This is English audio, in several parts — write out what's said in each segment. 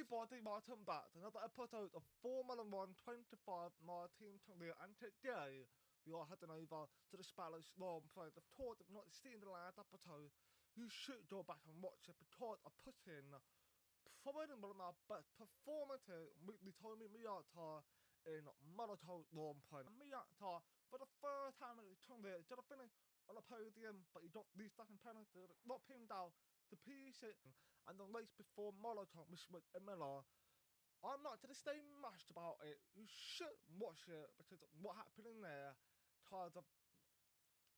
everybody, welcome back to another episode of Formula 1 25. My team Tony, and today we are heading over to the Spanish Grand Prix. Of course, if not seen the last episode, you should go back and watch it because I put in probably one of my best performances with the Tommy Miata in Monaco Grand Prix. Miata, for the first time in his career, did a finish on the podium, but he got the second penalty, knocked him down to pieces. And the race before Monaco, which was Imola, I'm not going to say much about it. You should watch it because what happened in there kind of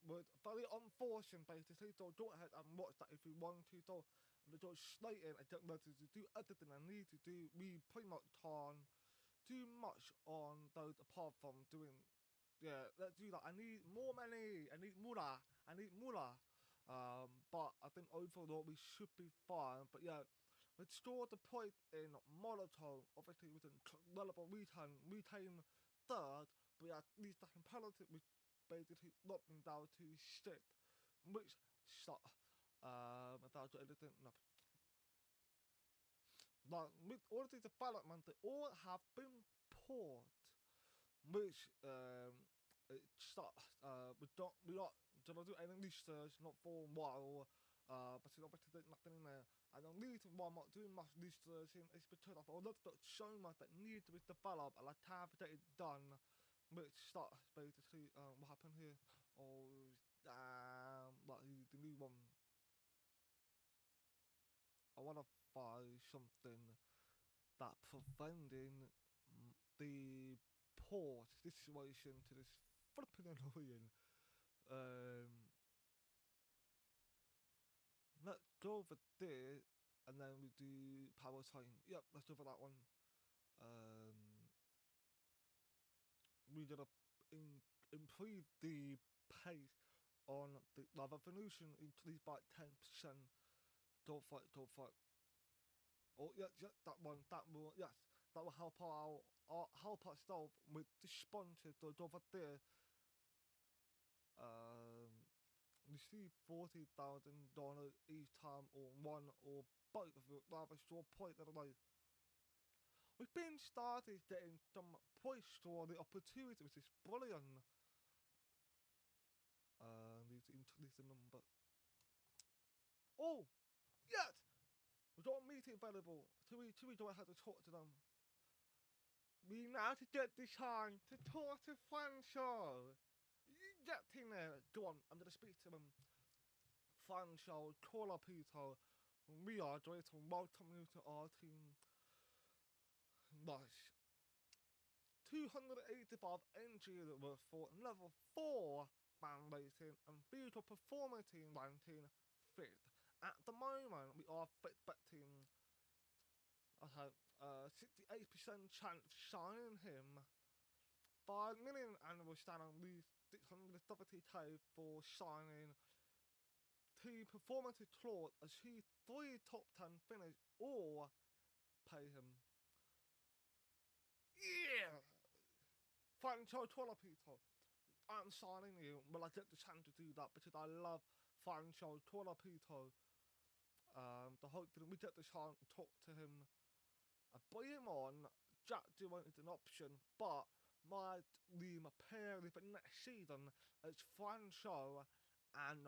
was very unfortunate, basically. So go ahead and watch that if you want to. So I'm going to go straight in. I don't know to do everything I need to do. We pretty much can't do much on those apart from doing. Yeah, let's do that. I need more money. I need moolah. I need moolah. But I think overall we should be fine. But yeah, we scored the point in Monaco. Obviously, we didn't relevant retain third, but yeah, these second penalty which basically knocked me down to sixth, which shot. If I got anything, no. Like with all of these developments, they all have been port, which it's not we not gonna do any research, not for a while. But obviously there's nothing in there. And the reason why I'm not doing much research is because I've already got so much that needs to be developed and I can't get it done. Which starts basically what happened here. Oh damn, like the new one. I wanna find something that preventing the port situation to this flipping annoying. Let's go over there and then we do power time. Yep, let's go for that one. We're gonna improve the pace on the revolution, increase by 10%. Don't fight, don't fight. Oh yeah, yeah, that one, yes, that will help help ourselves with the sponsor to over there. Receive $40,000 each time, or one or both of you rather store point of the night. We've been started getting some points for the opportunity, which is brilliant. Need to increase the number. Oh, yes! We've got a meeting available. Should we go ahead and talk to them? We now to get the time to talk to Franco. Get in there. Go on, I'm gonna speak to them. Franco, call up Peter. We are going to welcome you to our team. Nice. 285 entries were for level 4 band rating and vehicle performance team ranking 5th. At the moment, we are fifth betting. Okay, 68% chance of signing him. 5 million annual stand on these 670k for signing. Team performance clause, achieve 3 top 10 finish or pay him. Yeah! Franco Colapito, I'm signing you. Will I get the chance to do that because I love Franco Colapito. Hopefully we get the chance to talk to him. I bring him on. Jack Dillon is an option, but my dream pairing for next season is Franco and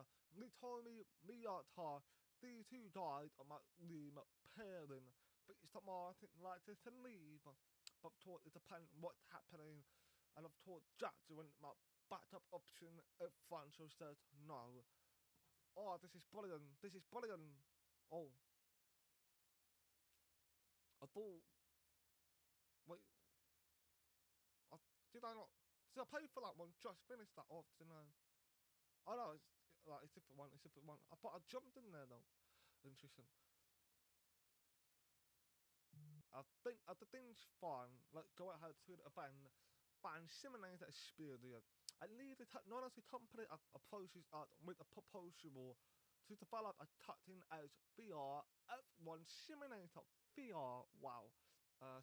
Tommy Miata. These two guys are my dream pairing. Victor Martin likes to leave, but of course it depends on what's happening. And I've told Jack Dillon my backup option if Franco says no. Oh, this is brilliant. This is brilliant. Oh. I thought. Wait. Did I not? Did I pay for that one? Just finished that off, didn't I? Oh no, it's like it's different one. It's different one. But I jumped in there though. Interesting. I think it's fine. Let's go ahead to the event. Ban simulator experience. I need the technology company approaches us with a proposal to develop a cutting edge VR F1 simulator. VR, wow.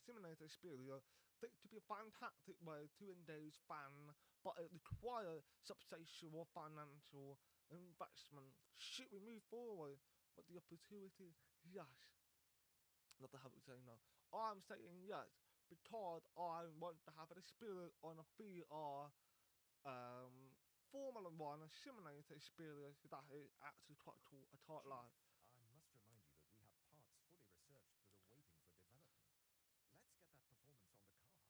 Simulator experience think to be a fantastic way to engage fans, but it requires substantial financial investment. Should we move forward with the opportunity? Yes. not to have it say no. I'm saying yes because I want to have an experience on a VR Formula One simulator experience that is actually quite cool. I quite like. I must remind you that we have parts fully researched that are waiting for development. Let's get that performance on the car.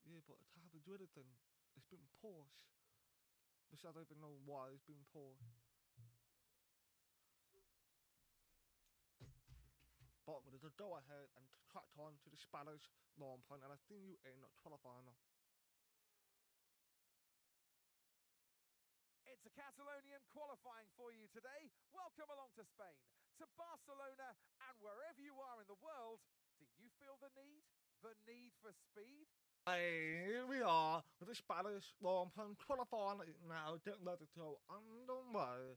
Yeah, but to have enjoyed it, then it's been Porsche. Which I don't even know why it's been Porsche. But we're going to go ahead and crack on to the Spanish Grand Prix, and I think you in qualifying. It's a Catalonian qualifying for you today. Welcome along to Spain, to Barcelona, and wherever you are in the world. Do you feel the need? The need for speed? Hey, here we are with the Spanish Grand Prix qualifying now, getting ready to go underway.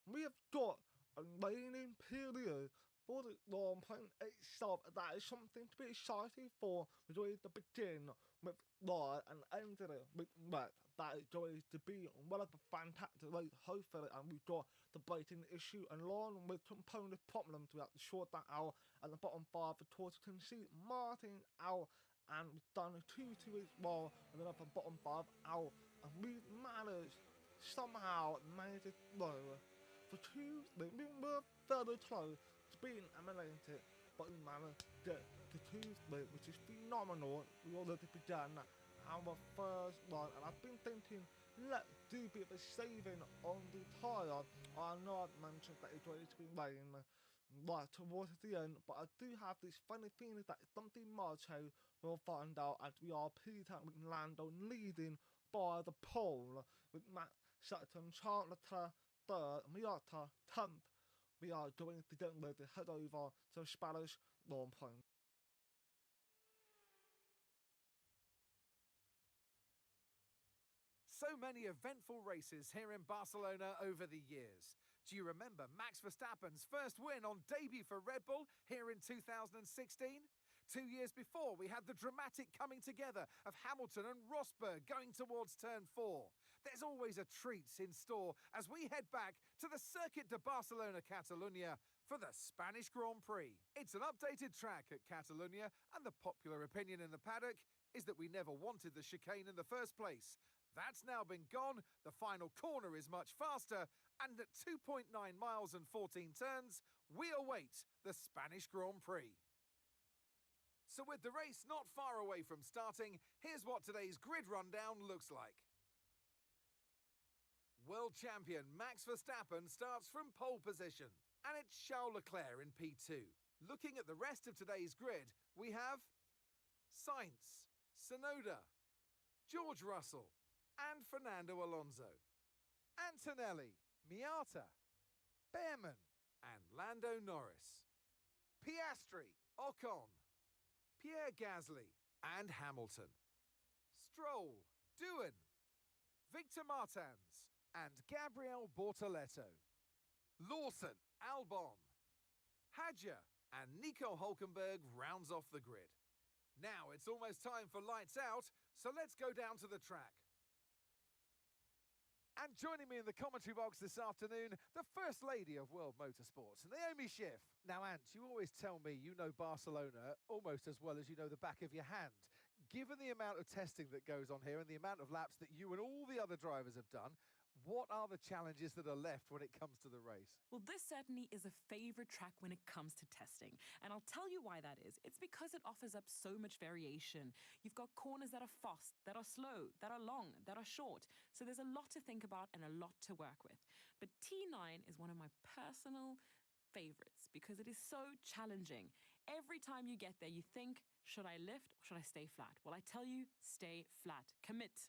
We have got a raining period for the Grand Prix itself. That is something to be excited for. We're going to begin with light and end it with wet. That is going to be one of the fantastic race, hopefully, and we've got the braking issue along with component problems. We have to sort that out at the bottom 5. Of course, you can see Martin out, and we've done 2 to as well, and then at the bottom 5 out, and we've managed somehow made it low. For Tuesday, we were very close to being eliminated, but we managed to get to Tuesday, which is phenomenal. We already began our first run, and I've been thinking, let's do a bit of a saving on the tyre. I know I've mentioned that it's going to be rain right towards the end, but I do have this funny feeling that something Marche will find out, as we are Peter with Lando leading by the pole, with Matt Sutton, Charlotte third, Miata 10th. We are going to get ready to head over to Spanish Grand Prix. So many eventful races here in Barcelona over the years. Do you remember Max Verstappen's first win on debut for Red Bull here in 2016? 2 years before, we had the dramatic coming together of Hamilton and Rosberg going towards turn 4. There's always a treat in store as we head back to the Circuit de Barcelona Catalunya for the Spanish Grand Prix. It's an updated track at Catalunya, and the popular opinion in the paddock is that we never wanted the chicane in the first place. That's now been gone, the final corner is much faster, and at 2.9 miles and 14 turns, we await the Spanish Grand Prix. So with the race not far away from starting, here's what today's grid rundown looks like. World champion Max Verstappen starts from pole position, and it's Charles Leclerc in P2. Looking at the rest of today's grid, we have Sainz, Tsunoda, George Russell, and Fernando Alonso, Antonelli, Miata, Behrman, and Lando Norris, Piastri, Ocon, Pierre Gasly, and Hamilton, Stroll, Doohan, Victor Martins, and Gabriel Bortoleto, Lawson, Albon, Hadjar, and Nico Hulkenberg rounds off the grid. Now it's almost time for lights out, so let's go down to the track. And joining me in the commentary box this afternoon, the First Lady of World Motorsports, Naomi Schiff. Now, Ant, you always tell me you know Barcelona almost as well as you know the back of your hand. Given the amount of testing that goes on here and the amount of laps that you and all the other drivers have done, what are the challenges that are left when it comes to the race? Well, this certainly is a favorite track when it comes to testing. And I'll tell you why that is. It's because it offers up so much variation. You've got corners that are fast, that are slow, that are long, that are short. So there's a lot to think about and a lot to work with. But T9 is one of my personal favorites because it is so challenging. Every time you get there, you think, should I lift or should I stay flat? Well, I tell you, stay flat. Commit.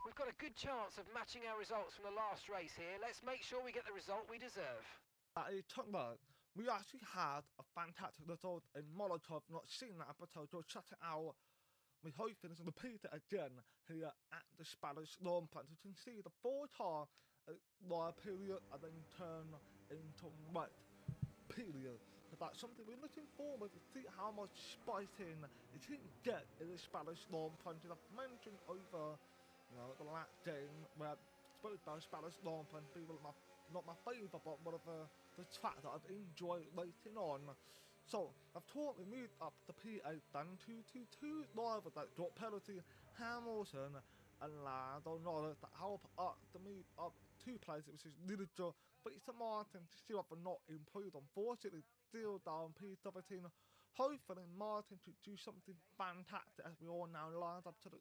We've got a good chance of matching our results from the last race here. Let's make sure we get the result we deserve. We actually had a fantastic result in Molotov. Not seen that episode, so check it out. We hope it's repeated again here at the Spanish Grand Prix. You can see the 4-car live period and then turn into wet period. So that's something we're looking forward to see how much spicing you can get in the Spanish Grand Prix. I've mentioned over the last game where I spoke about Spanish Grand Prix, people not my favourite, but one of the the track that I've enjoyed racing on. So, I've taught we moved up the P8 then to two drivers that got penalty, Hamilton and Lando Norris, that help up the move up 2 places, which is really good. But it's Martin to still have not improved, unfortunately, still down P17. Hopefully Martin to do something fantastic as we all now lined up to the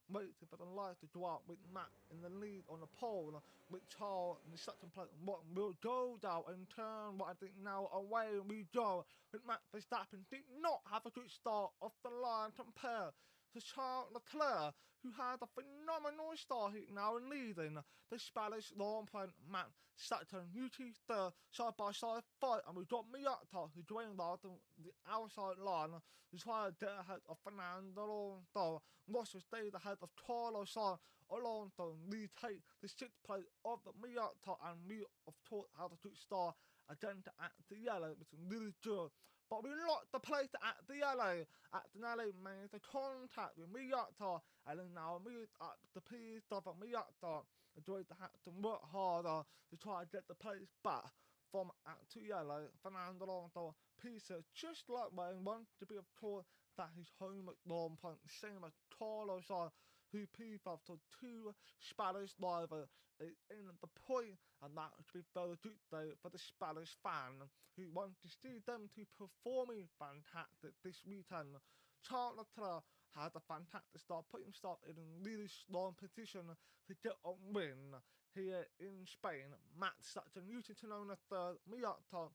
waiting for the lights to go out with Matt in the lead on the pole, with Charles in the second place. What will go down and turn what I think now away we go. With Matt Verstappen did not have a good start off the line compared to Charles Leclerc, who had a phenomenal start now in leading the Spanish Grand Prix. Matt Sutton, UT third, side by side fight, and we've got Miata, who joined out the outside line, to try to get ahead of Fernando Alonso. Russell stayed ahead of Carlos Sainz. Alonso retake the 6th place of the Miata, and we have taught how to start again to act the yellow, which is really good. But we lost the place at the yellow. At the yellow made the contact with Miata, and then now moved up the piece of Miata. Enjoyed to have to work harder to try to get the place back from at to yellow. Fernando Alonso pieces just like Wayne wanted to be of course that his home at Long Point, same as Carlos Sainz, who peeved after 2 Spanish drivers in the point, and that would be very good day for the Spanish fan who want to see them to performing fantastic this weekend. Charles Leclerc had a fantastic start, put himself in a really strong position to get a win here in Spain. Matt Sutton, using to know the third, Miata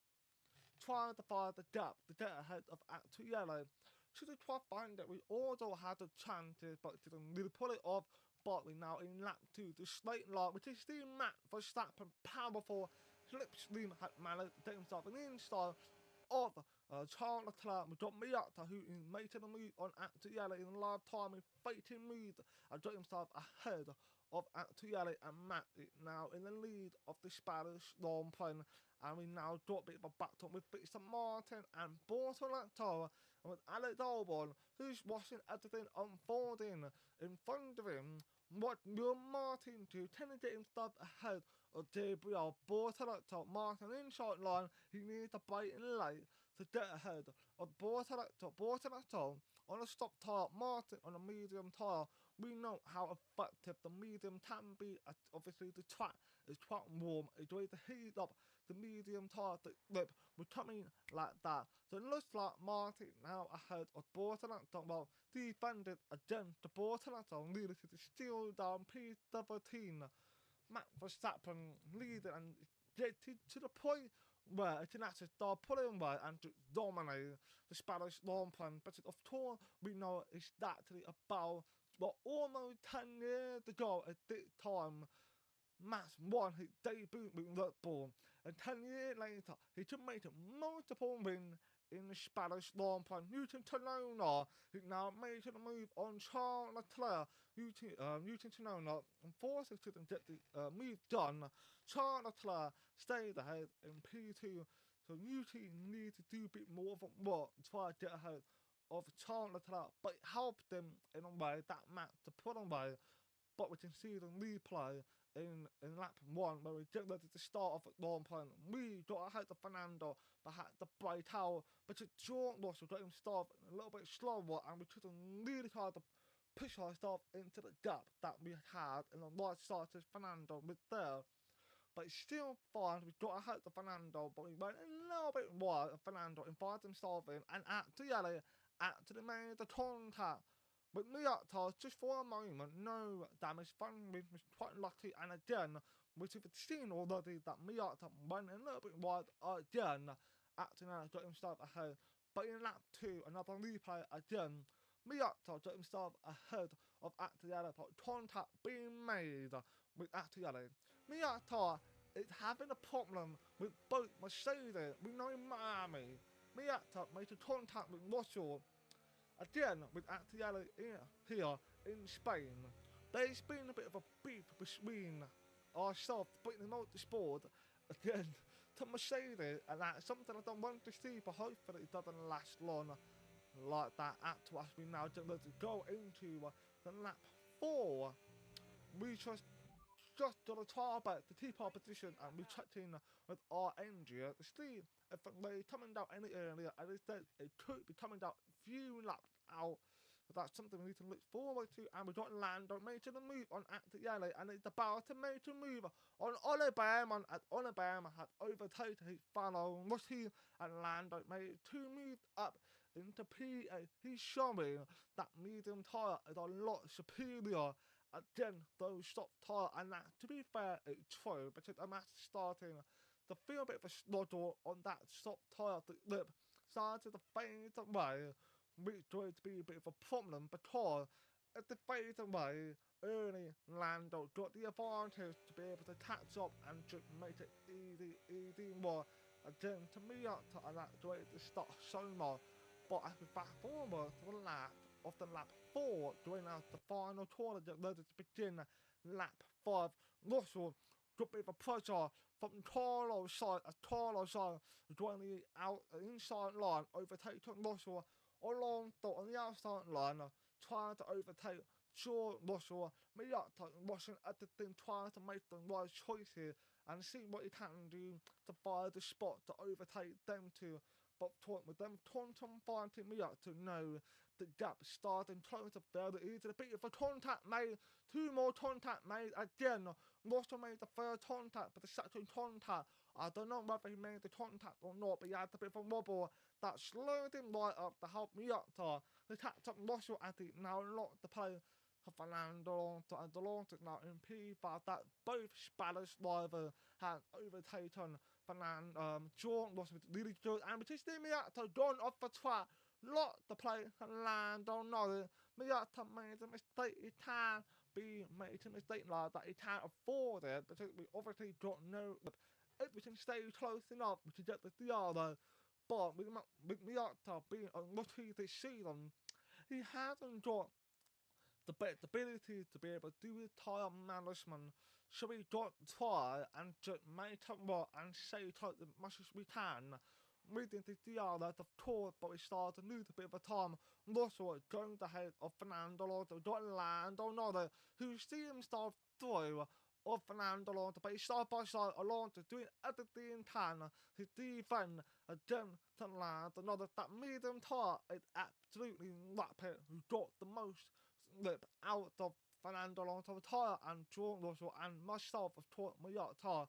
trying to fire the gap to get ahead of Actu Yellow. To the 12th find that we also had a chances but didn't really pull it off. But we're now in lap 2, the straight line, which is still Matt Verstappen, powerful slipstream had managed to get himself an inside of Charles Leclerc. We got Miata, who made the move on Actu Yellow in a live time with fighting move and got himself ahead of Actu Yellow, and Matt is now in the lead of the Spanish Grand Prix. And we now got a bit of a battle with Victor Martin and Bortoletto, and with Alex Albon, who's watching everything unfolding in front of him. What will Martin do? Trying to get himself ahead of Gabriel Bortoletto. Martin inside line, he needs to bite in late to get ahead of Bortoletto. Bortoletto on a stop tyre, Martin on a medium tyre. We know how effective the medium can be. Obviously, the track is quite warm. It's going to heat up the medium tyre to grip. We're coming like that. So it looks like Martin now ahead of Bortoletto. Well, defended against the Bortoletto, leading to the steal down P17. Matt Verstappen leading and getting to the point where it can actually start pulling away and to dominate the Spanish Grand Prix. But of course, we know it's actually about almost 10 years ago at this time. Max won his debut with Red Bull, and 10 years later, he just made a multiple win in the Spanish Grand Prix. Newton Tonona, who now made the move on Charles Leclerc. Newton Tonona, unfortunately, couldn't get the move done. Charles Leclerc stayed ahead in P2, so Newton needed to do a bit more of work to try to get ahead of Charles Leclerc, but it helped them in a way that match to put away. But we can see the replay in lap 1 where we get ready to start off at Grand Prix. We got ahead of Fernando, but had to break out. But George Russell got him started a little bit slower, and we couldn't really try to push ourselves into the gap that we had in the right side to Fernando with there. But it's still fine. We got ahead of Fernando, but we went a little bit wide of Fernando, invited himself in, and actually made the contact with Miata just for a moment. No damage. Fenwick was quite lucky, and again, which we've seen already, that Miata went a little bit wide again. Actually got himself ahead. But in lap 2, another replay again, Miata got himself ahead of Actiello, but contact being made with Actiello. Miata is having a problem with both Mercedes. We know in Miami, Miata made a contact with Russell. Again, with Actiello here in Spain, there's been a bit of a beef between ourselves, Britain Motorsport, again, to Mercedes, and that's something I don't want to see, but hopefully it doesn't last long like that. As we now get ready to go into the lap 4, we just just got a tire back to keep our position, and we checked in with our engine to see if they're coming down any earlier, and instead it could be coming down a few laps out. But that's something we need to look forward to, and we got Lando making a move on at the yellow, and it's about to make a move on Alabama, and Alabama had overtaken his fellow Rusty, and Lando made 2 moves up into P8. He's showing that medium tyre is a lot superior again those soft tyre, and that, to be fair, it's true, because I'm actually starting to feel a bit of a struggle on that soft tyre. The lip started to fade away, which is going to be a bit of a problem, because if it fades away early, Lando got the advantage to be able to catch up and just make it easy more again to me up to, and that's going to start so more. But as we fast forward to the lap of the lap 4, going out the final corner, get ready to begin lap 5. Russell got a bit of a pressure from Carlos' side, as Carlos' side going out the inside line, overtaking Russell Alonso on the outside line, trying to overtake George Russell. Miata rushing at the thing, trying to make the right choices and see what he can do to find the spot to overtake them two. But with them finding Miata, no, the gap starting close to fairly easy. A bit of a contact made, 2 more contact made again. Russell made the 3rd contact, but the second contact, I don't know whether he made the contact or not, but he had a bit of a wobble that slowed him right up to help Miata to catch up Russell as he now locked the play for Fernando Alonso, and Alonso now in P5. That both Spanish drivers had overtaken George Russell, really good, and we just see Miata gone off the track, locked the play, and Lando Norris. Miata made a mistake. He can be making a mistake like that. He can't afford it, because we obviously don't know if we can stay close enough to get the Diallo. But with Miata being a rookie this season, he hasn't got the ability to be able to do his tyre management. So we got to try and just make it work and save time as much as we can. Reading the Diallo, of course, but we started to lose a bit of a time. Russell going ahead of Fernando Alonso, got Lando Norris, who seems to have through of Fernando Alonso, but he's side by side Alonso doing everything he can to defend again to Lando Norris. That medium tyre is absolutely rapid, who got the most slip out of Fernando Alonso tyre, and George Russell and myself have taught Miata.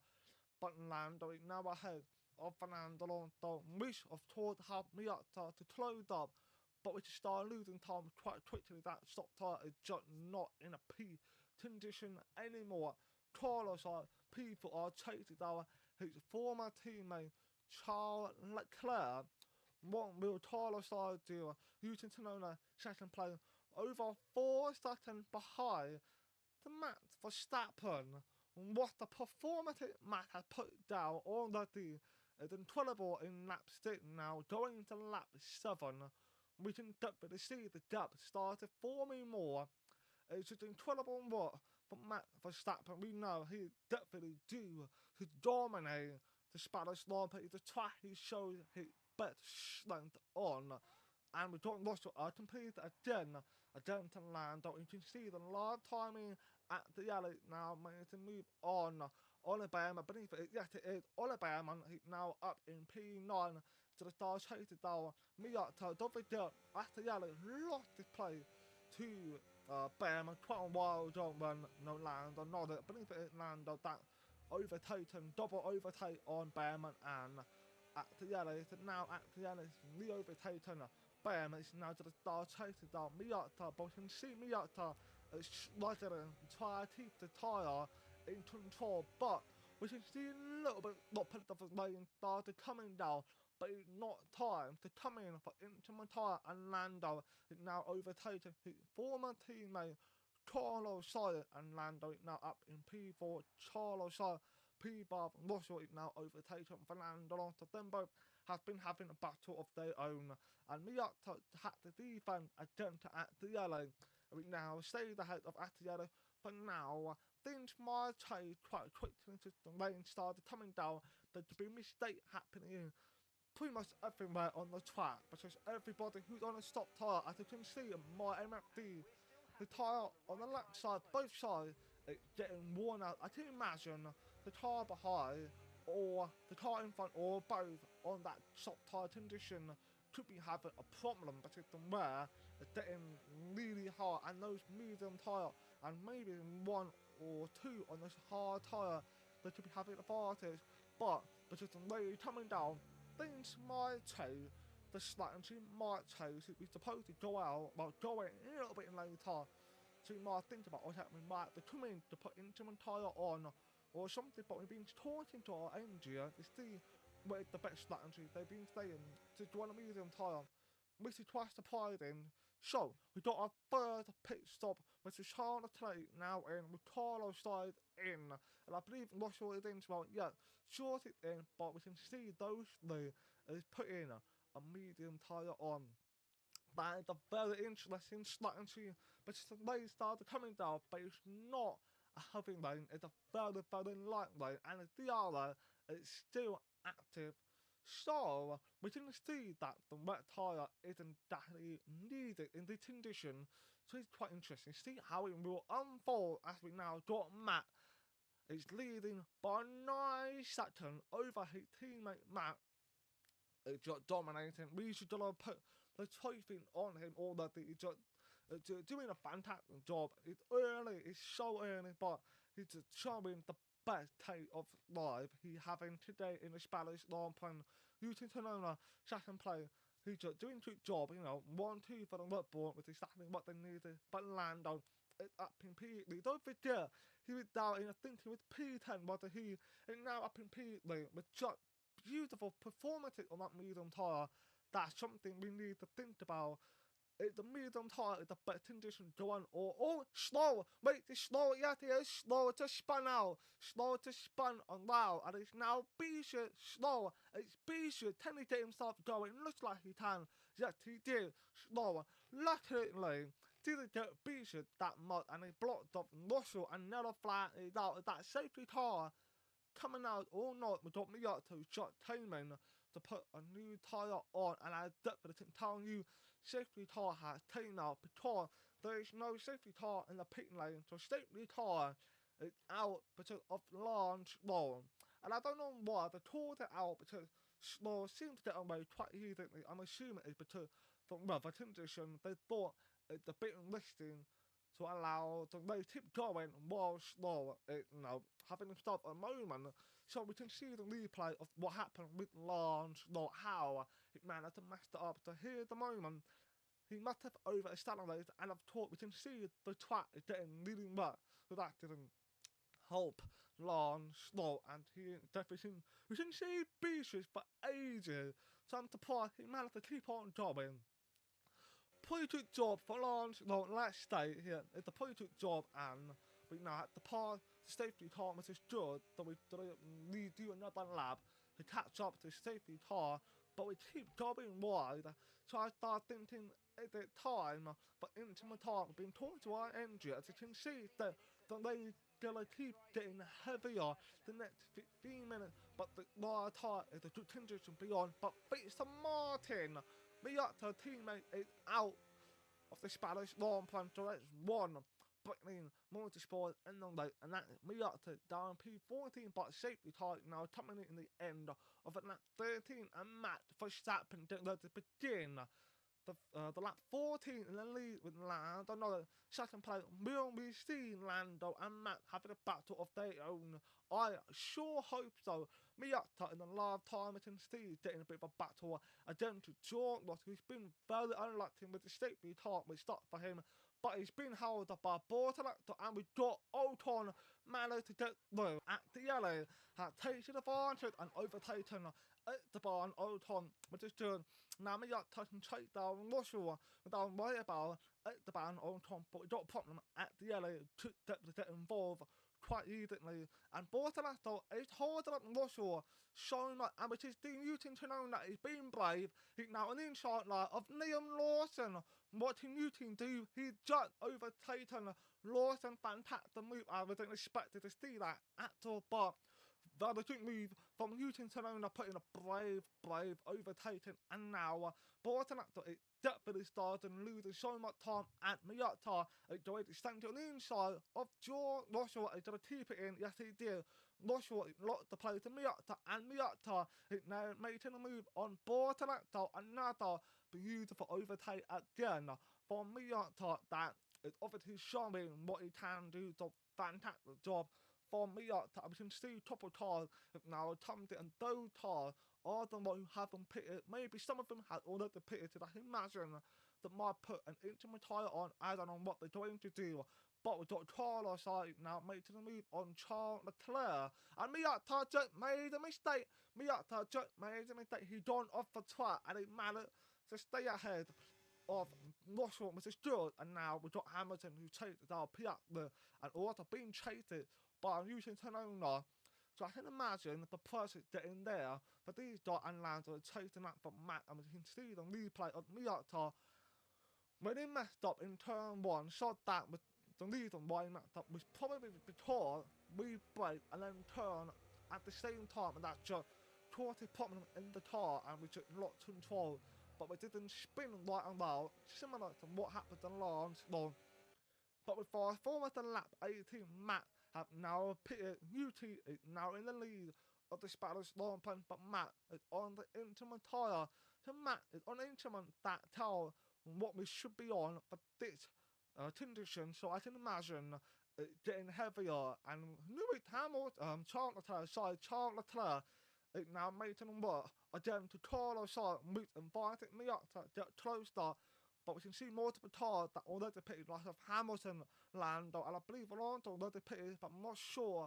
But Lando is now ahead of Fernando Alonso, which have taught how Miata to close up, but we just start losing time quite quickly. That stop tyre is just not in a P condition anymore. Carlos people are chasing down his former teammate Charles Leclerc. What will Carlos do? Using Tsunoda second place, over 4 seconds behind the Max Verstappen. What the performance Matt has put down already is incredible in lap 6 now, going into lap 7. We can definitely see the gap started forming more. It's just incredible work from Matt Verstappen. We know he definitely due to dominate the Spanish Grand Prix. The track he shows his best strength on. And we don't Russell completed again to Lando. You can see the live timing at the yellow now managed to move on. Alabama, beneath it, yes it is. Alabama now up in P9 to the start chasing down Miata. Don't forget, after yellow lost his play to Bama, quite a wild on when no Lando, not it. Beneath it, Lando, that overtaken, double overtake on Bama, and at the yellow, so now at the yellow, re-overtaken. Bama is now to the start chasing down Miata, but we can see Miata is struggling to try to keep the tyre in control, but we can see a little bit not put of his way and started coming down, but it's not time to come in for Inter Tyre, and Lando is now overtaking his former teammate Carlos Sainz, and Lando is now up in P4. Carlos Sainz P5, Russell is now overtaken Fernando Alonso. Them both have been having a battle of their own, and Miata had to defend again to Attiello. We now stayed ahead of Attiello, but now things might change quite quickly since the rain started coming down. There's been a mistake happening pretty much everywhere on the track, because everybody who's on a stop tyre, as you can see in my MFD, the tyre on the left side, both sides, it's getting worn out. I can imagine the tyre behind or the tyre in front or both on that soft tyre condition could be having a problem because the wear is getting really hard, and those medium tyre and maybe one or two on this hard tyre, they could be having an advantage. But because the way coming down, things might change. The strategy might change. We're supposed to go out, well, go in a little bit later. So you might think about, okay, we might be coming to put instrument tyre on or something, but we've been talking to our engineer to see what is the best strategy. They've been saying to go on a medium tyre, which is twice the pricing. So we got our third pit stop, which is Charlotte now in with Carlos side in, and I believe Russell is in as well. Yeah, short it in, but we can see those three is putting a medium tyre on. That is a very interesting strategy, but the rain started coming down, but it's not a heavy rain, it's a very, very light rain, and the DRL is still active. So we can see that the wet tyre isn't exactly needed in this condition, so it's quite interesting. See how it will unfold as we now got Matt. He's leading by 9 seconds over his teammate Matt. It's just dominating. We should put the trophy on him already. He's just doing a fantastic job. It's early, it's so early, but he's just showing the best take of live he having today in the Spanish Grand Prix. Using Tonona, second play. He's just doing a good job, 1-2 for the Red Bull, which is exactly what they needed. But Lando is up in P3. Don't forget, he was down in, I think it was P10, wasn't he? And now up in P3 with just beautiful performances on that medium tyre. That's something we need to think about. If the medium tyre is the best condition to go on, or slow, wait, it's slow, yes it is, slow to spun out, slow to spun on wow, and it's now Bishop slow, it's Bishop, can he get himself going? Looks like he can, yes he did, slow, luckily, didn't get Bishop that much, and he blocked up Russell, and another flat is out of that safety car. Coming out all night, we got me up to shot Taman to put a new tyre on, and I definitely can tell you safety car has taken out because there is no safety car in the pit lane, so safety car is out because of launch slow. And I don't know why they called it out, because slow seems to get away quite easily. I'm assuming it's because the weather condition, they thought it's a bit risky to allow the race keep going while slow, having to stop a moment, so we can see the replay of what happened with launch slow, how he managed to mess it up. So here's the moment. He must have over-accelerated, and of course we can see the track is getting really wet, so that didn't help launch slow, and he definitely we can see beaches for ages, so I'm surprised he managed to keep on going. Pretty good job for launch. No, let's stay here. It's a pretty good job, and we now have to pass the safety car, which is good. So we do another lap to catch up to the safety car, but we keep going wide. So I start thinking, is it time? But into my time, we've been talking to our engine. As you can see, that they gonna keep getting heavier the next 15 minutes. But the large tire is a good condition beyond. But Victor Martin, Miata teammate, is out of the Spanish Grand Prix, so that's one. Brickling Motorsport in the late, and that's Miata down P14, but safety car now coming in the end of the lap 13, and Matt Verstappen getting ready to begin the lap 14 in the lead with Lando. Another second place. Will we see Lando and Matt having a battle of their own? I sure hope so. Miata in the last time we can see getting a bit of a battle against George Ross, who's been very unlucky with the safety car which stopped for him, but he's been held up by Bortoletto, and we got Ocon managed to get through at the yellow, has taken advantage and overtaken at the barn Ocon, which is good. Now Miata can take down Russell without worry about at the barn Ocon, but we got a problem at the yellow to get involved quite easily, and Bortoletto is holding up Russell so much, and which is using to know that he's been brave. He's now an inside line of Liam Lawson. What can you do? He's just overtaken Lawson. Fantastic move. I wasn't expected to see that at all, but Very quick move from Newton Sonona, putting a brave overtaking, and now Borton after it definitely started losing so much time at Miata. It tried to stand on the inside of Joe. Not sure it did keep it in. Yes, he did. Not sure it locked the play to Miata, and Miata it now making a move on Borton after another beautiful overtake again from Miata. That is obviously showing what he can do. The fantastic job from Miata. We can see top of tires now Tomty and those tires are the ones who haven't pitted. Maybe some of them had already pitted. I can imagine that might put an intimate tire on. I don't know what they're going to do. But we've got Carlos side now making a move on Charles Leclerc. And Miata just made a mistake. Miata just made a mistake. He gone off the track and he managed to stay ahead of Russell, Mr. Stewart. And now we've got Hamilton who chased our Piatler and also being chased by Newton Sonona. So I can imagine the person getting there for these Dot and Lando chasing that from Matt, and we can see the replay of Miata when he messed up in turn 1. So that was the reason why he messed up, was probably because we brake and then turn at the same time, and that just caused a problem in the car and we just lost control. But we didn't spin right and well, similar to what happened in last one. But with our forward to lap 18, Matt have now pitted. UT is now in the lead of the Spanish Grand Prix, but Matt is on the instrument tyre. So Matt is on the instrument that tell what we should be on for this condition. So I can imagine it getting heavier. And Lewis Hamilton, Charles Leclerc is now making work again to Carlos side, which invited me up to get closer. But we can see multiple tires that already pitted, like of Hamilton, Lando, and I believe Alonso already pitted, but I'm not sure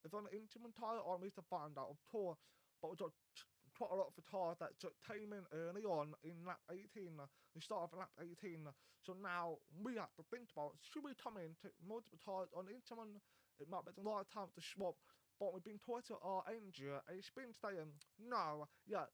if on the instrument tyre or I need to find out, of course. But we got quite a lot of the tires that just came in early on in lap 18, the start of lap 18. So now we have to think about, should we come in to multiple tires on the instrument? It might be the right time to swap. But we've been told to our engine, it's been saying, no, yeah.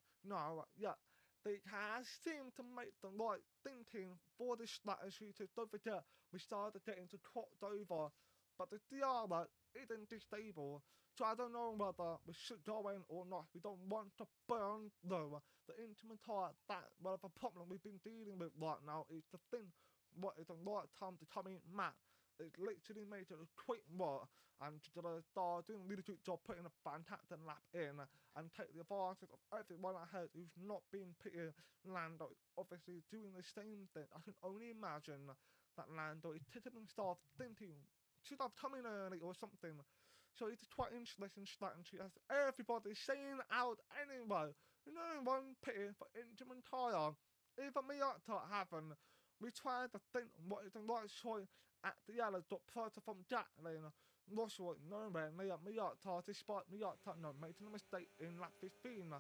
They have seemed to make the right thinking for this strategy. To don't forget, we started getting to cropped over, but the Diara isn't stable. So I don't know whether we should go in or not. We don't want to burn though the instrument tyre. That well, the problem we've been dealing with right now is to think what is the right time to come in. Matt is literally made it a quick work and start doing a really good job putting a fantastic lap in and take the advantage of everyone ahead who's not been pitted. Lando is obviously doing the same thing. I can only imagine that Lando is sitting and start thinking, should I have come in early or something? So it's quite interesting strategy as everybody saying out anyway. No one pitted for instrument tyre. Even me up to haven't. We tried to think what is the right choice at the yellow dot further from Jacqueline. Russell nowhere near Miata, despite Miata making a mistake in lap 15.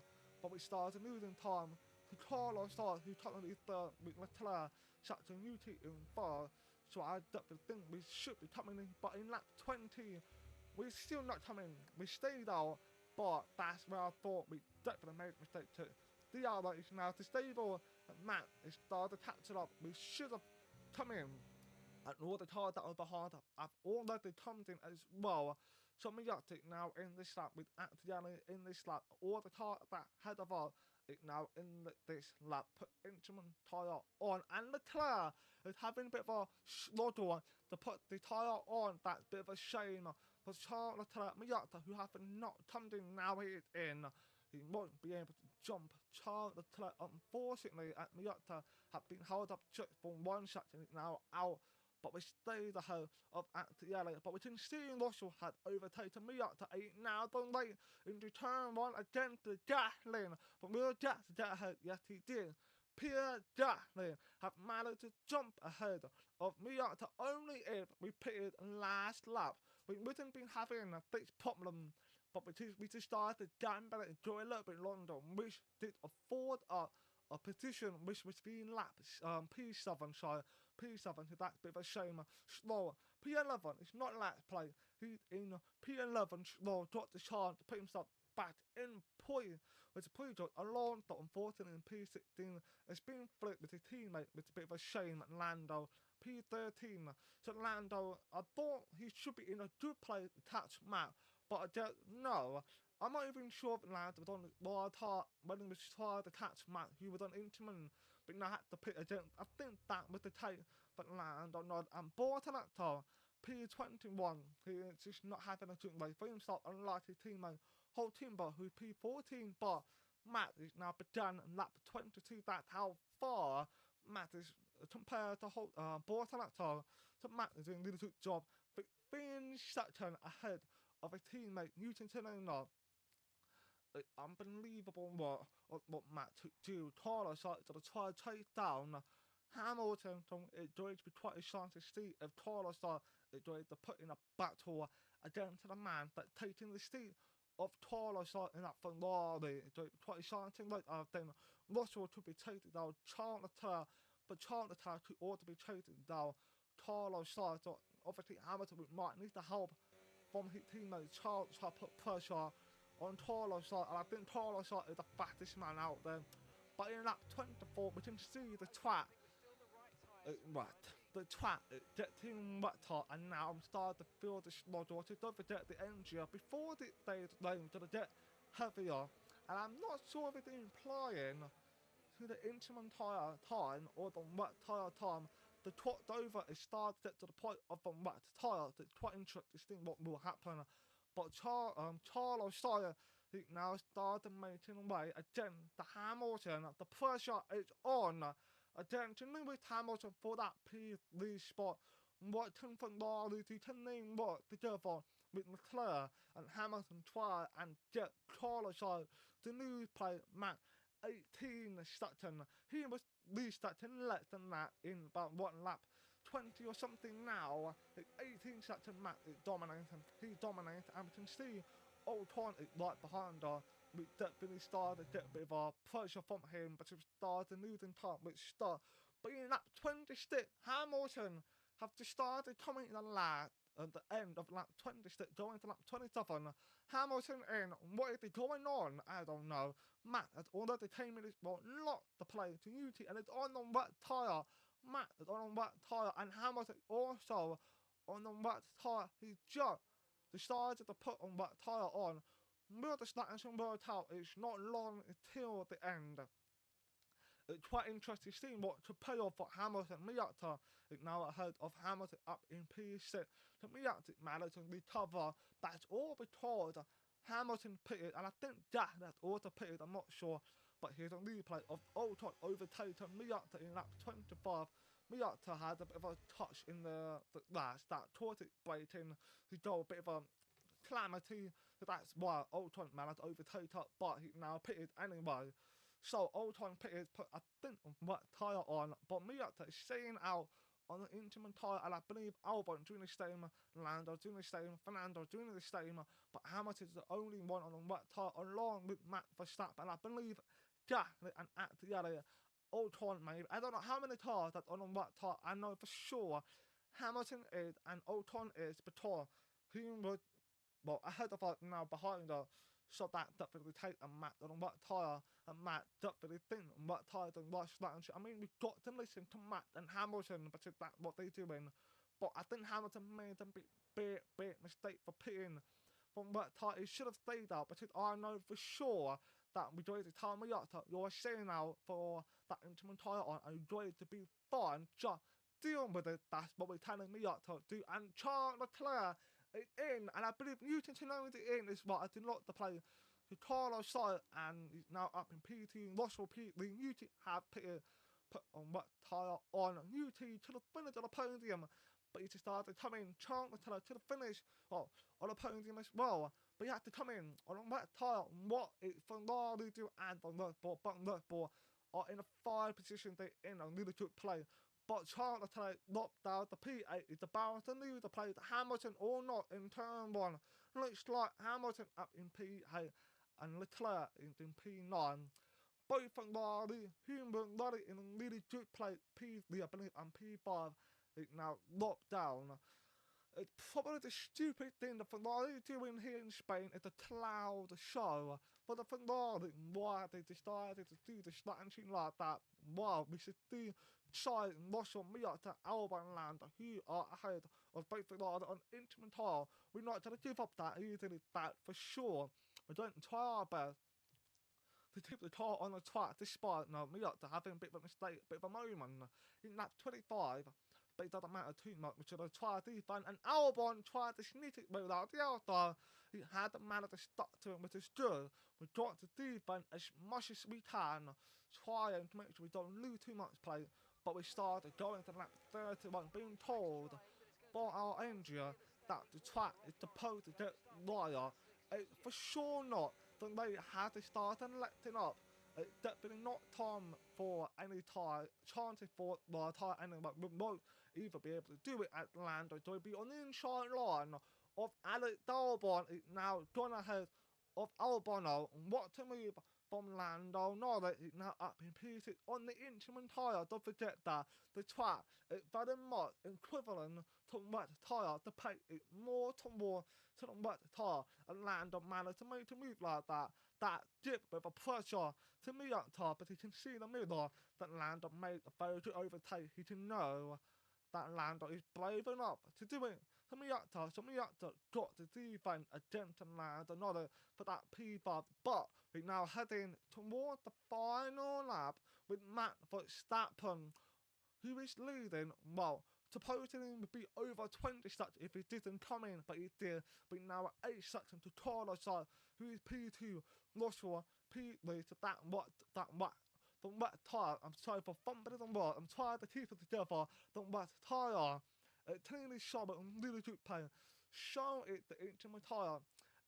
But we started losing time to Carlos Sainz, who currently third with Leclerc, such a new team in third. So I definitely think we should be coming in, but in lap 20, we're still not coming. We stayed out, but that's where I thought we definitely made a mistake too. The other is now stable, and Matt is starting to catch it up. We should have come in. And all the tires that are behind have already come in as well. So Miata now in this lap with Actiani in this lap. All the tires that head of us is now in this lap. Put instrument tyre on. And Leclerc is having a bit of a struggle to put the tyre on. That's a bit of a shame for Charles Leclerc. Miata, who have not come in, now he is in. He won't be able to jump. Charles Leclerc, unfortunately, at Miata have been held up just for one section. He's now out. But we stayed ahead of Actielli. But we can see Russell had overtaken Miata. Now done late into turn 1 again to Gatlin. But we'll get to get ahead. Yes, he did. Pierre Gatlin have managed to jump ahead of Miata only if we pitted last lap. We wouldn't been having this problem. But we just started gambling and going a little bit longer, which did afford us a position which was being lapped P7, so P7, so that's a bit of a shame. Slow. P11 is not last play. He's in P11 slow, got the chance to put himself back in point. With the pre-job Alonso, unfortunately in P16, it's been flipped with his teammate, which is a bit of a shame. Lando, P13. So Lando, I thought he should be in a good place to catch Matt, but I don't know. I'm not even sure if Land was on the tire when he was trying to catch Matt, he was on Intamin, but now had to pit again. I think that was the take for Land on not and Borton actor P21. He is just not having a good way for himself, unlike his teammate Holt Timber, who P14, but Matt is now begun in lap 22. That's how far Matt is compared to Borton actor. So Matt is doing a really good job. But Finn Sutton ahead of a teammate Newton Tenona. Unbelievable what Matt took to. Carlos started to try to chase down Hamilton. So it's going to be quite a chance to see if Carlos is going to put in a battle against the man that taking the seat of Carlos in that Ferrari. It's going to be quite a chance like then Russell to be chasing down Charles Leclerc, but Charles Leclerc could also be chasing down Carlos. So obviously Hamilton might need the help from his teammate Charles to put pressure on Carlos, and I think Carlos is the fastest man out there. But in lap 24, we can see the track. The track getting wetter, and now I'm starting to feel the sludge. So don't forget the engine before the days rain to get heavier, and I'm not sure if it's implying to the intimate tire time or the wet tire time. The crossed over is starting to get to the point of the wet tire. It's quite interesting to see what will happen. But Charles Sawyer now started making way again. The Hamilton, the pressure is on. Again, to Lewis Hamilton for that P3 spot. What can Ferrari do to name what together with Leclerc and Hamilton try and get Carlos out. The new plate, Matt 18 Sutton. He was restarting less than that in about 1 lap 20 or something now. 18 Sutton Matt is dominating. He dominates, and we can see Ocon is right behind her. We definitely started to get a bit of pressure from him, but he started losing time with start. But in lap 26, Hamilton have just started coming in the lap at the end of lap 26, going to lap 27. Hamilton in. What is going on? I don't know. Matt has already came in, locked the play to UT, and it's on the wet tyre. Matt is on a wet tyre, and Hamilton also on the wet tyre. He just decided to put on wet tyre on. Will the Slatters worked out? It's not long until the end. It's quite interesting seeing what to pay off for Hamilton. Miata is now ahead of Hamilton up in P6. So Miata managed to recover. That's all because Hamilton pitted, and I think Jack has also pitted, I'm not sure. But here's a replay of Ocon overtaking Miata in lap 25. Miata had a bit of a touch in the last, that caught it braking. He got a bit of a calamity. So that's why Ocon managed to overtake up, but he now pitted anyway. So Ocon pitted, put I think wet tyre on, but Miata is staying out on the intimate tyre, and I believe Albon doing the same, Lando doing the same, Fernando doing the same, but Hamilton is the only one on the wet tyre along with Max Verstappen, and I believe Jack and Attieri, Ocon maybe. I don't know how many cars that's on the wet tyre. I know for sure Hamilton is and Ocon is, because he would ahead of her now behind her, so that definitely take a Matt on a wet tyre, and Matt definitely think wet tyre and rush that and shit. I mean, we've got to listen to Matt and Hamilton because that's what they're doing. But I think Hamilton made a big mistake for pitting from wet tyre. He should have stayed out, because I know for sure that we're going to tell Miata, you're staying out for that intimate tyre on, and you're going to be fine, just deal with it. That's what we're telling Miata to do. And Charles Leclerc is in, and I believe Newton Tenona in as well. I did not the play to Carlos Sainz, and he's now up in P2. Russell P3, Newton have put on wet tyre on UT to the finish of the podium, but he just started to come in. Charles Leclerc to the finish on the podium as well, but he had to come in on a wet tyre. What is Ferrari do? And the Red Bull, but Red Bull are in a 5 position. They're in a really good play. But Charles Leclerc knocked down the P8 is about to lose the play to Hamilton or not in turn 1. Looks like Hamilton up in P8 and Leclerc is in P9. Both Ferrari, who were running in a really good play, P3 I believe and P5 is now locked down. It's probably the stupid thing the Ferrari doing here in Spain is the cloud show. For the Ferrari, why they decided to do the strategy like that? Wow, we should do Sainz, Russell, Miata, Albon, and Lando, who are ahead of both Ferrari on intimate tyre. We're not going to give up that easily, that for sure. we don't try our best to keep the car on the track despite Miata having a bit of a mistake, a bit of a moment in lap 25. But it doesn't matter too much. We should have tried to defend, and Albon tried to sneak it without the outside. He had the manner to stuck to him, which is good. We got to defend as much as we can, trying to make sure we don't lose too much play. But we started going to lap 31, being told by our engineer that the track is supposed to get wider. It's for sure not. Then they had to start and letting up. It's definitely not time for any tyre, chances for the tyre anyway. We won't either be able to do it at Lando. So it'll be on the inside line of Alex Albon. It's now gone ahead of Albon. What to move from Lando Norris is now up in pieces on the instrument tyre. Don't forget that the track is very much equivalent to wet tyre. The pace is more towards to the wet tyre, and Lando managed to make a move like that. That dip with a pressure to Miata, but he can see in the middle that Lando made a very good overtake. He can know that Lando is brave enough to do it to Miata. So Miata got to defend against Lando Norris for that P5, but we're now heading towards the final lap with Max Verstappen, who is leading. Well, supposedly would be over 20 seconds if he didn't come in, but he did. But now at 8 seconds to Carlos, who is P2, Joshua, P3 to that wet tyre. I'm sorry for fumbling the word. I'm trying to keep it together. The wet tyre. It clearly showed it on really good pain. Show it the instrument tyre.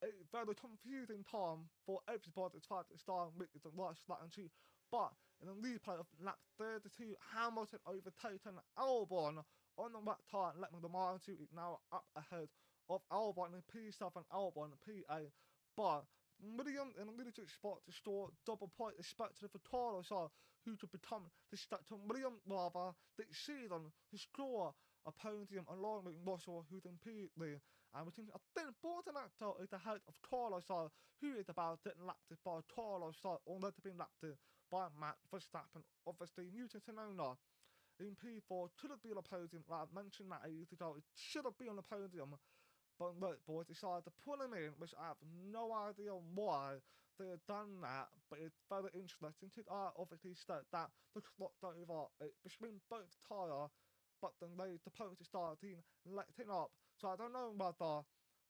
It's very confusing time for everybody to try to start with the right slot and shoot. But in the replay of lap 32, Hamilton overtaken Albon on the wet tyre, letting the Martin 2 is now up ahead of Albon in P7 and Albon in P8. But William in a really good spot to score double point, especially for Carlos, who could become the second William rather this season to score a podium along with Russell, who's in P3. And we think a thin important actor is the head of Carlos, who is about getting lapped by Carlos, already been lapped by Max Verstappen. Obviously, Newton Tsunoda in P4 should have been on the podium, like I mentioned that ages ago. It should have been on the podium, but Red Bull decided to pull him in, which I have no idea why they had done that. But it's very interesting. I obviously said that the clock over between both tyres, but then they supposed to start letting up. So I don't know whether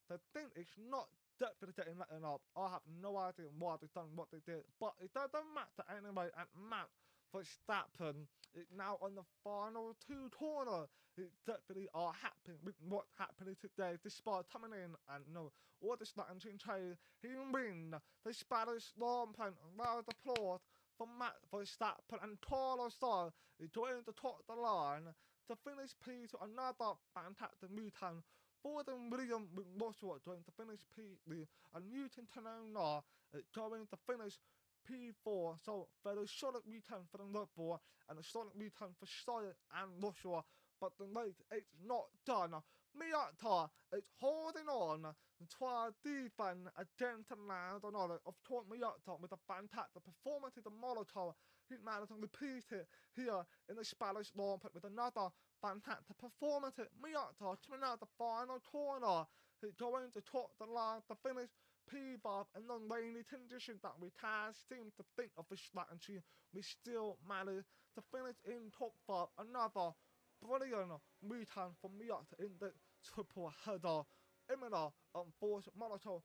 they think it's not definitely getting letting up. I have no idea why they've done what they did, but it doesn't matter anyway. And Max Verstappen is now on the final two corners. It definitely are happy with what's happening today, despite coming in and all the snatching trade. He win the Spanish Grand Prix. Round of applause for Max Verstappen, and Carlos Sainz is going to top the line to finish P to another fantastic move-time for the William Russell going to finish P3, and Newton Tsunoda is going to finish P4. So very solid weekend for the Red Bull and a solid weekend for Sainz and Russell. But the race is not done. Miata is holding on to try to defend against Lando Norris. Of course, Miata with a fantastic performance in the Molotov. He managed to repeat it here in the Spanish Grand Prix with another fantastic performance. Miata coming out the final corner. He's going to top the line to finish P5 in the rainy conditions that we can't seem to think of the strategy. We still managed to finish in top 5. Another brilliant weekend for Miata in the triple header. Imina on Force Molotov,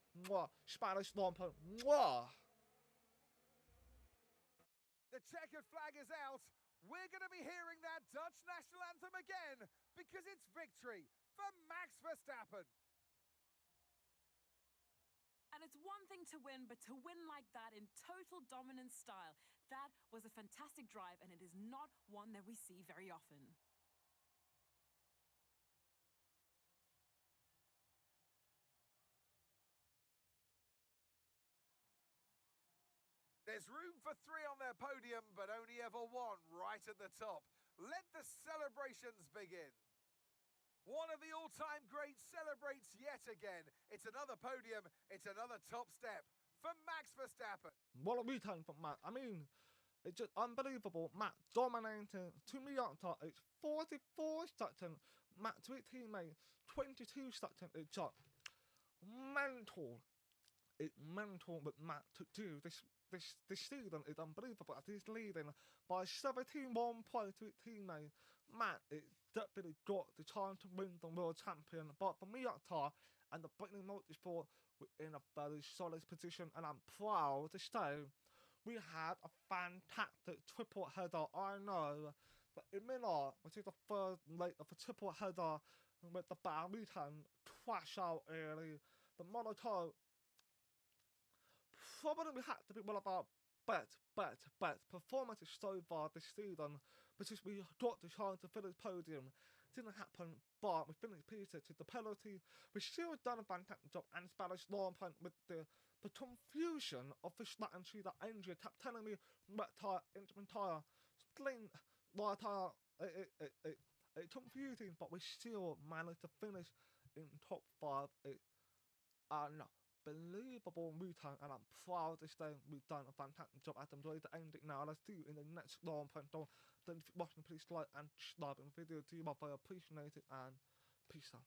Spanish Grand Prix. The checkered flag is out. We're going to be hearing that Dutch national anthem again because it's victory for Max Verstappen. And it's one thing to win, but to win like that in total dominant style, that was a fantastic drive, and it is not one that we see very often. There's room for 3 on their podium, but only ever 1 right at the top. Let the celebrations begin. One of the all-time greats celebrates yet again. It's another podium, it's another top step for Max Verstappen. What a weekend for Max. I mean, it's just unbelievable. Max dominating to Miata. It's 44 seconds. Max to his teammate, 22 seconds. It's just mental. It's mental with Matt to do. This season is unbelievable as he's leading by 17 points to his teammate. Matt, it definitely got the chance to win the world champion, but for me up top and the Brittany Motorsport, we're in a very solid position, and I'm proud to say we had a fantastic triple header. I know that Emila, which is the third leg of the triple header, with the Barbican trash out early. The Monaco probably had to be one of our best performances so far this season, because we got the chance to finish podium. Didn't happen, but we finished pieces to the penalty. We still done a fantastic job, and Spanish Grand Prix with the confusion of the strategy that Andrea kept telling me, wet tire, intimate tire, splint, wide tire. It's confusing, but we still managed to finish in top 5. It's unbelievable return, and I'm proud to say we've done a fantastic job. I'm ready to end it now. Let's do it in the next Grand Prix. Don't forget watching, please like and subscribe in the video. Do you, my very appreciate it, and peace out.